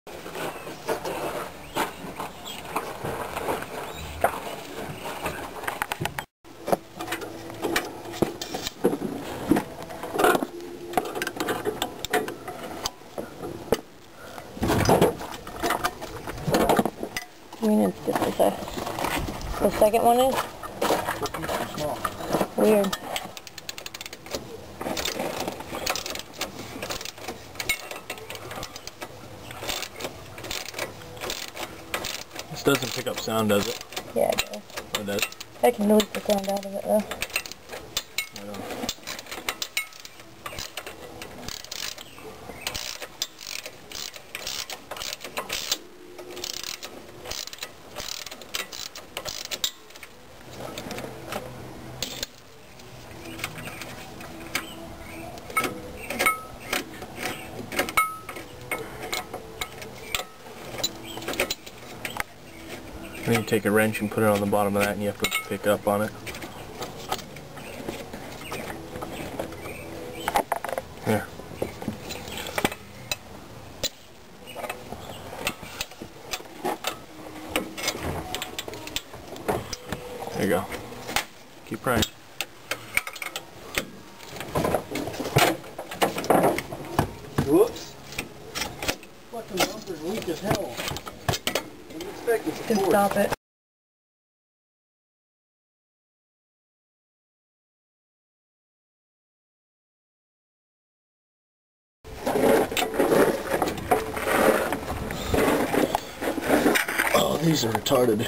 I mean, it's just the second one is? Weird. This doesn't pick up sound, does it? Yeah, it does. It does? I can delete the sound out of it, though. I don't know. Then you take a wrench and put it on the bottom of that and you have to pick up on it. Here. There you go. Keep prying. Whoops. Fucking bumper's weak as hell. Can stop it. Oh, these are retarded.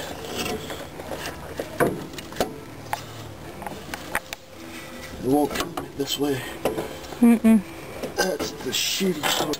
It won't come this way. Mm-mm. That's the shitty part.